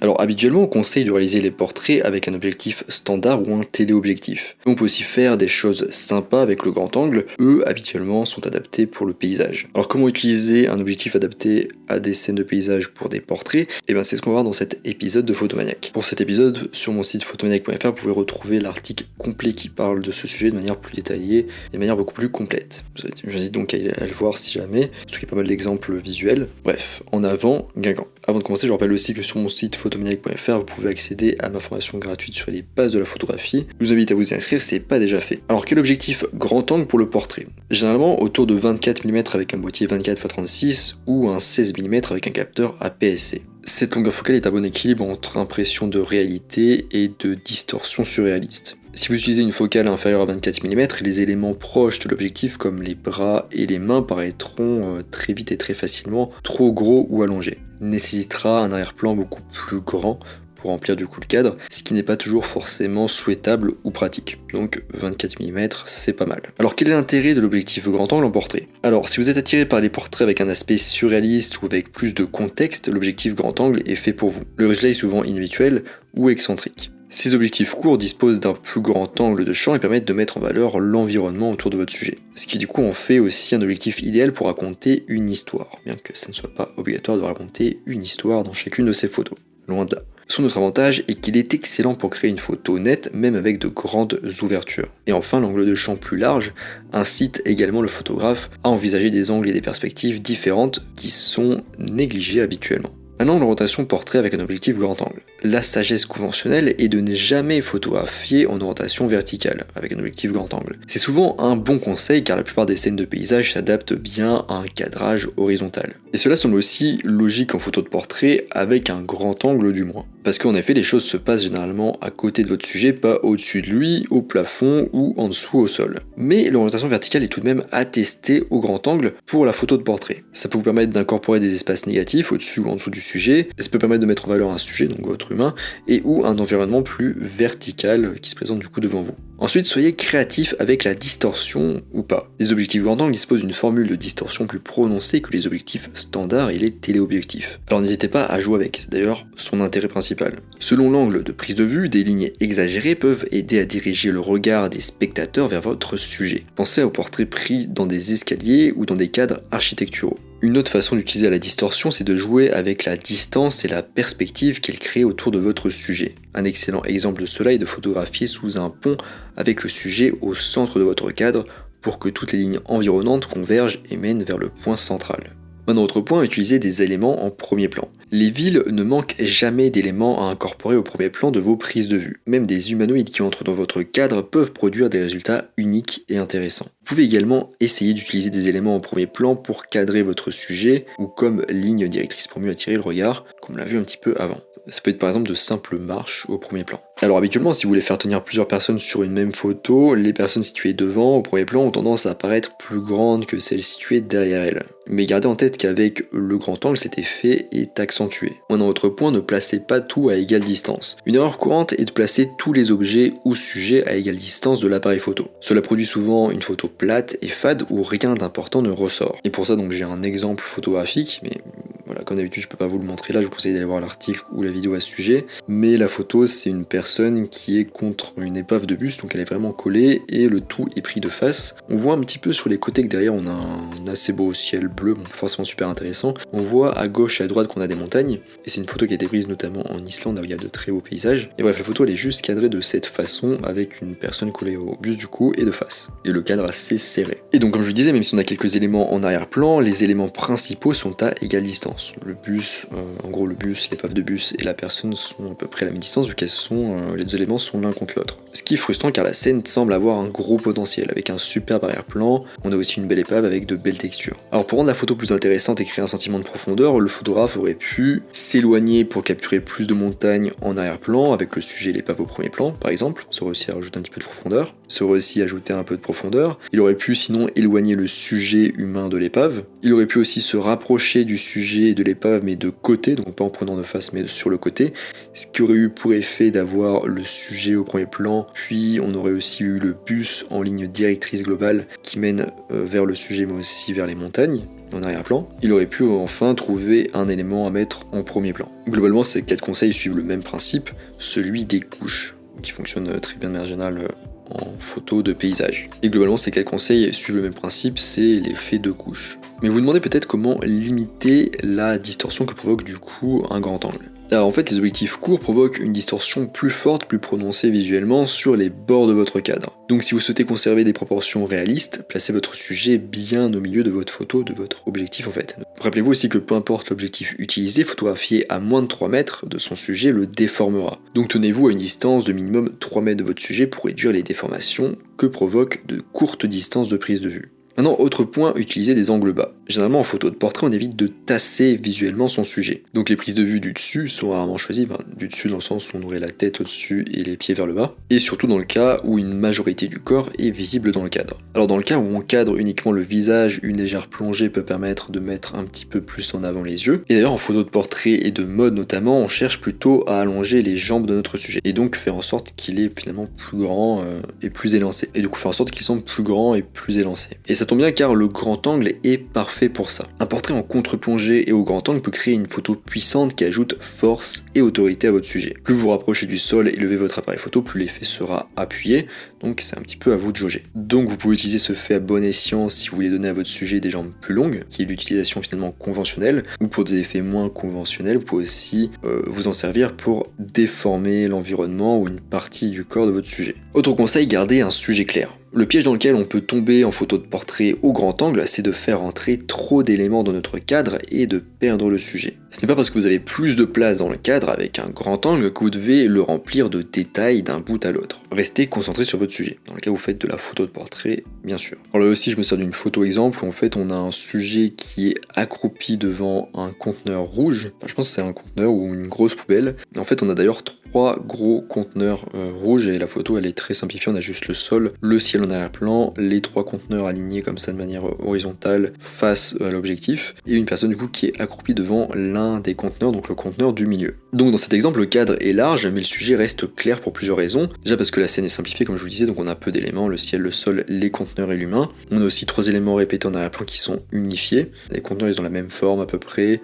Alors habituellement on conseille de réaliser les portraits avec un objectif standard ou un téléobjectif. On peut aussi faire des choses sympas avec le grand angle, eux habituellement sont adaptés pour le paysage. Alors comment utiliser un objectif adapté à des scènes de paysage pour des portraits? Et bien c'est ce qu'on va voir dans cet épisode de Photomaniac. Pour cet épisode, sur mon site photomaniac.fr, vous pouvez retrouver l'article complet qui parle de ce sujet de manière plus détaillée et de manière beaucoup plus complète. J'invite donc à le voir si jamais, surtout qu'il y a pas mal d'exemples visuels. Bref, en avant, Guingamp. Avant de commencer, je rappelle aussi que sur mon site photomaniac.fr, vous pouvez accéder à ma formation gratuite sur les bases de la photographie. Je vous invite à vous y inscrire si ce n'est pas déjà fait. Alors quel objectif grand angle pour le portrait? Généralement autour de 24 mm avec un boîtier 24x36 ou un 16 mm avec un capteur APS-C. Cette longueur focale est un bon équilibre entre impression de réalité et de distorsion surréaliste. Si vous utilisez une focale inférieure à 24 mm, les éléments proches de l'objectif comme les bras et les mains paraîtront très vite et très facilement trop gros ou allongés. Il nécessitera un arrière-plan beaucoup plus grand pour remplir du coup le cadre, ce qui n'est pas toujours forcément souhaitable ou pratique. Donc 24 mm, c'est pas mal. Alors quel est l'intérêt de l'objectif grand angle en portrait? Alors si vous êtes attiré par les portraits avec un aspect surréaliste ou avec plus de contexte, l'objectif grand angle est fait pour vous. Le résultat est souvent inhabituel ou excentrique. Ces objectifs courts disposent d'un plus grand angle de champ et permettent de mettre en valeur l'environnement autour de votre sujet. Ce qui du coup en fait aussi un objectif idéal pour raconter une histoire, bien que ça ne soit pas obligatoire de raconter une histoire dans chacune de ces photos. Loin de là. Son autre avantage est qu'il est excellent pour créer une photo nette, même avec de grandes ouvertures. Et enfin, l'angle de champ plus large incite également le photographe à envisager des angles et des perspectives différentes qui sont négligées habituellement. Maintenant, l'orientation portrait avec un objectif grand angle. La sagesse conventionnelle est de ne jamais photographier en orientation verticale, avec un objectif grand angle. C'est souvent un bon conseil car la plupart des scènes de paysage s'adaptent bien à un cadrage horizontal. Et cela semble aussi logique en photo de portrait avec un grand angle du moins. Parce qu'en effet, les choses se passent généralement à côté de votre sujet, pas au-dessus de lui, au plafond ou en dessous au sol. Mais l'orientation verticale est tout de même attestée au grand angle pour la photo de portrait. Ça peut vous permettre d'incorporer des espaces négatifs au-dessus ou en dessous du sujet, ça peut permettre de mettre en valeur un sujet, donc votre humain, et ou un environnement plus vertical qui se présente du coup devant vous. Ensuite, soyez créatif avec la distorsion ou pas. Les objectifs grand angle disposent d'une formule de distorsion plus prononcée que les objectifs standards et les téléobjectifs. Alors n'hésitez pas à jouer avec, c'est d'ailleurs son intérêt principal. Selon l'angle de prise de vue, des lignes exagérées peuvent aider à diriger le regard des spectateurs vers votre sujet. Pensez aux portraits pris dans des escaliers ou dans des cadres architecturaux. Une autre façon d'utiliser la distorsion, c'est de jouer avec la distance et la perspective qu'elle crée autour de votre sujet. Un excellent exemple de cela est de photographier sous un pont avec le sujet au centre de votre cadre pour que toutes les lignes environnantes convergent et mènent vers le point central. Un autre point, utiliser des éléments en premier plan. Les villes ne manquent jamais d'éléments à incorporer au premier plan de vos prises de vue. Même des humanoïdes qui entrent dans votre cadre peuvent produire des résultats uniques et intéressants. Vous pouvez également essayer d'utiliser des éléments en premier plan pour cadrer votre sujet ou comme ligne directrice pour mieux attirer le regard, comme on l'a vu un petit peu avant. Ça peut être par exemple de simples marches au premier plan. Alors habituellement, si vous voulez faire tenir plusieurs personnes sur une même photo, les personnes situées devant au premier plan ont tendance à apparaître plus grandes que celles situées derrière elles. Mais gardez en tête qu'avec le grand angle, cet effet est accentué. Un autre point, ne placez pas tout à égale distance. Une erreur courante est de placer tous les objets ou sujets à égale distance de l'appareil photo. Cela produit souvent une photo plate et fade où rien d'important ne ressort. Et pour ça, donc j'ai un exemple photographique, mais voilà, comme d'habitude, je peux pas vous le montrer là, je vous conseille d'aller voir l'article ou la vidéo à ce sujet. Mais la photo, c'est une personne qui est contre une épave de bus, donc elle est vraiment collée et le tout est pris de face. On voit un petit peu sur les côtés que derrière on a un assez beau ciel bleu, bon, pas forcément super intéressant. On voit à gauche et à droite qu'on a des montagnes, et c'est une photo qui a été prise notamment en Islande où il y a de très beaux paysages. Et bref, la photo elle est juste cadrée de cette façon avec une personne collée au bus du coup et de face. Et le cadre assez serré. Et donc comme je vous disais, même si on a quelques éléments en arrière-plan, les éléments principaux sont à égale distance. Le bus, en gros le bus, l'épave de bus et la personne sont à peu près à la même distance vu qu'elles sont, les deux éléments sont l'un contre l'autre. Ce qui est frustrant car la scène semble avoir un gros potentiel avec un superbe arrière-plan, on a aussi une belle épave avec de belles textures. Alors pour rendre la photo plus intéressante et créer un sentiment de profondeur, le photographe aurait pu s'éloigner pour capturer plus de montagnes en arrière-plan avec le sujet et l'épave au premier plan par exemple, ça aurait aussi rajouté un petit peu de profondeur, ça aurait aussi ajouté un peu de profondeur, il aurait pu sinon éloigner le sujet humain de l'épave, il aurait pu aussi se rapprocher du sujet et de l'épave mais de côté, donc pas en prenant de face mais sur le côté, ce qui aurait eu pour effet d'avoir le sujet au premier plan, puis on aurait aussi eu le bus en ligne directrice globale qui mène vers le sujet mais aussi vers les montagnes. en arrière-plan, il aurait pu enfin trouver un élément à mettre en premier plan. Globalement, ces 4 conseils suivent le même principe, celui des couches, qui fonctionne très bien de manière générale en photo de paysage. Et globalement, ces 4 conseils suivent le même principe, c'est l'effet de couche. Mais vous vous demandez peut-être comment limiter la distorsion que provoque du coup un grand angle. Alors en fait, les objectifs courts provoquent une distorsion plus forte, plus prononcée visuellement sur les bords de votre cadre. Donc si vous souhaitez conserver des proportions réalistes, placez votre sujet bien au milieu de votre photo, de votre objectif en fait. Rappelez-vous aussi que peu importe l'objectif utilisé, photographier à moins de 3 mètres de son sujet le déformera. Donc tenez-vous à une distance de minimum 3 mètres de votre sujet pour réduire les déformations que provoquent de courtes distances de prise de vue. Maintenant, autre point, utilisez des angles bas. Généralement en photo de portrait, on évite de tasser visuellement son sujet. Donc les prises de vue du dessus sont rarement choisies, du dessus dans le sens où on aurait la tête au-dessus et les pieds vers le bas, et surtout dans le cas où une majorité du corps est visible dans le cadre. Alors dans le cas où on cadre uniquement le visage, une légère plongée peut permettre de mettre un petit peu plus en avant les yeux. Et d'ailleurs en photo de portrait et de mode notamment, on cherche plutôt à allonger les jambes de notre sujet, et donc faire en sorte qu'il est finalement plus grand et plus élancé. Et du coup faire en sorte qu'il semble plus grand et plus élancé. Et ça tombe bien car le grand angle est parfait pour ça. Un portrait en contre-plongée et au grand angle peut créer une photo puissante qui ajoute force et autorité à votre sujet. Plus vous rapprochez du sol et levez votre appareil photo, plus l'effet sera appuyé, donc c'est un petit peu à vous de jauger. Donc vous pouvez utiliser ce fait à bon escient si vous voulez donner à votre sujet des jambes plus longues, qui est l'utilisation finalement conventionnelle, ou pour des effets moins conventionnels, vous pouvez aussi vous en servir pour déformer l'environnement ou une partie du corps de votre sujet. Autre conseil, gardez un sujet clair. Le piège dans lequel on peut tomber en photo de portrait au grand angle, c'est de faire entrer trop d'éléments dans notre cadre et de perdre le sujet. Ce n'est pas parce que vous avez plus de place dans le cadre avec un grand angle que vous devez le remplir de détails d'un bout à l'autre. Restez concentré sur votre sujet, dans le cas où vous faites de la photo de portrait, bien sûr. Alors là aussi, je me sers d'une photo exemple où en fait on a un sujet qui est accroupi devant un conteneur rouge. Enfin, je pense que c'est un conteneur ou une grosse poubelle. Et en fait, on a d'ailleurs 3 gros conteneurs rouges et la photo elle est très simplifiée, on a juste le sol, le ciel en arrière-plan, les 3 conteneurs alignés comme ça de manière horizontale face à l'objectif et une personne du coup qui est accroupie devant l'un des conteneurs, donc le conteneur du milieu. Donc dans cet exemple, le cadre est large mais le sujet reste clair pour plusieurs raisons. Déjà parce que la scène est simplifiée comme je vous le disais, donc on a peu d'éléments, le ciel, le sol, les conteneurs et l'humain. On a aussi 3 éléments répétés en arrière-plan qui sont unifiés. Les conteneurs ils ont la même forme à peu près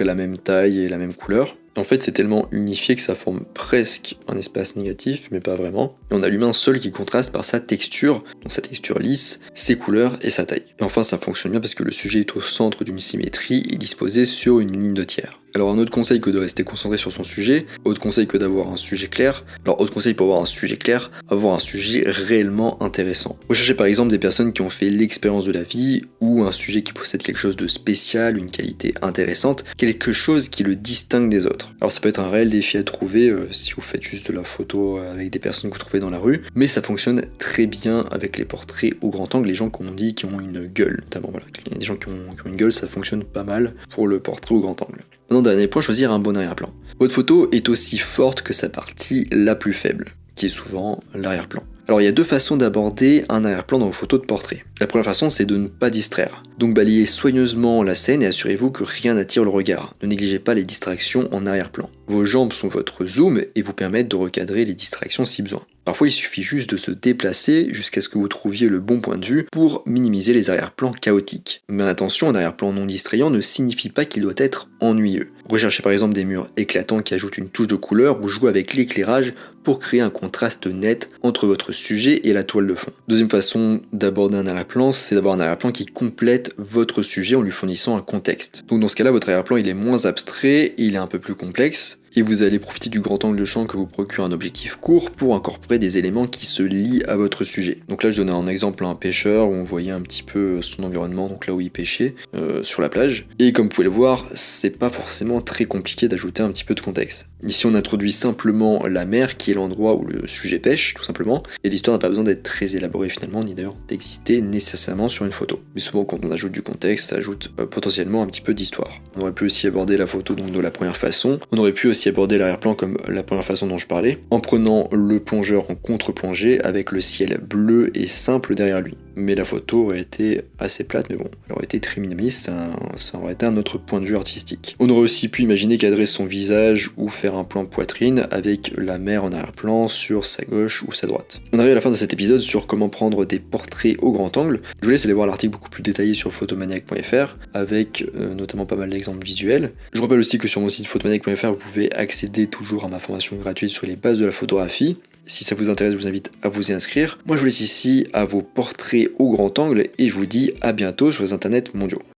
la même taille et la même couleur. En fait, c'est tellement unifié que ça forme presque un espace négatif, mais pas vraiment. Et on a l'humain seul qui contraste par sa texture, donc sa texture lisse, ses couleurs et sa taille. Et enfin, ça fonctionne bien parce que le sujet est au centre d'une symétrie et disposé sur une ligne de tiers. Alors un autre conseil que de rester concentré sur son sujet, autre conseil que d'avoir un sujet clair. Alors autre conseil pour avoir un sujet clair, avoir un sujet réellement intéressant. Recherchez par exemple des personnes qui ont fait l'expérience de la vie ou un sujet qui possède quelque chose de spécial, une qualité intéressante, quelque chose qui le distingue des autres. Alors ça peut être un réel défi à trouver si vous faites juste de la photo avec des personnes que vous trouvez dans la rue, mais ça fonctionne très bien avec les portraits au grand angle, les gens qu'on dit qui ont une gueule notamment. Voilà. Il y a des gens qui ont une gueule, ça fonctionne pas mal pour le portrait au grand angle. Maintenant, dernier point, choisir un bon arrière-plan. Votre photo est aussi forte que sa partie la plus faible, qui est souvent l'arrière-plan. Alors il y a 2 façons d'aborder un arrière-plan dans vos photos de portrait. La première façon, c'est de ne pas distraire. Donc balayez soigneusement la scène et assurez-vous que rien n'attire le regard. Ne négligez pas les distractions en arrière-plan. Vos jambes sont votre zoom et vous permettent de recadrer les distractions si besoin. Parfois, il suffit juste de se déplacer jusqu'à ce que vous trouviez le bon point de vue pour minimiser les arrière-plans chaotiques. Mais attention, un arrière-plan non distrayant ne signifie pas qu'il doit être ennuyeux. Recherchez par exemple des murs éclatants qui ajoutent une touche de couleur ou jouez avec l'éclairage pour créer un contraste net entre votre sujet et la toile de fond. Deuxième façon d'aborder un arrière-plan, c'est d'avoir un arrière-plan qui complète votre sujet en lui fournissant un contexte. Donc dans ce cas-là, votre arrière-plan il est moins abstrait, il est un peu plus complexe, et vous allez profiter du grand angle de champ que vous procure un objectif court pour incorporer des éléments qui se lient à votre sujet. Donc là je donnais un exemple à un pêcheur où on voyait un petit peu son environnement, donc là où il pêchait, sur la plage. Et comme vous pouvez le voir, c'est pas forcément très compliqué d'ajouter un petit peu de contexte. Ici on introduit simplement la mer qui est l'endroit où le sujet pêche, tout simplement, et l'histoire n'a pas besoin d'être très élaborée finalement, ni d'ailleurs d'exister nécessairement sur une photo. Mais souvent quand on ajoute du contexte, ça ajoute potentiellement un petit peu d'histoire. On aurait pu aussi aborder la photo donc de la première façon, on aurait pu aussi aborder l'arrière-plan comme la première façon dont je parlais, en prenant le plongeur en contre-plongée avec le ciel bleu et simple derrière lui. mais la photo aurait été assez plate, mais bon, elle aurait été très minimaliste, ça aurait été un autre point de vue artistique. On aurait aussi pu imaginer cadrer son visage ou faire un plan poitrine avec la mer en arrière-plan sur sa gauche ou sa droite. On arrive à la fin de cet épisode sur comment prendre des portraits au grand angle. Je vous laisse aller voir l'article beaucoup plus détaillé sur photomaniac.fr avec notamment pas mal d'exemples visuels. Je rappelle aussi que sur mon site photomaniac.fr vous pouvez accéder toujours à ma formation gratuite sur les bases de la photographie. Si ça vous intéresse, je vous invite à vous y inscrire. Moi je vous laisse ici à vos portraits au grand angle et je vous dis à bientôt sur les internets mondiaux.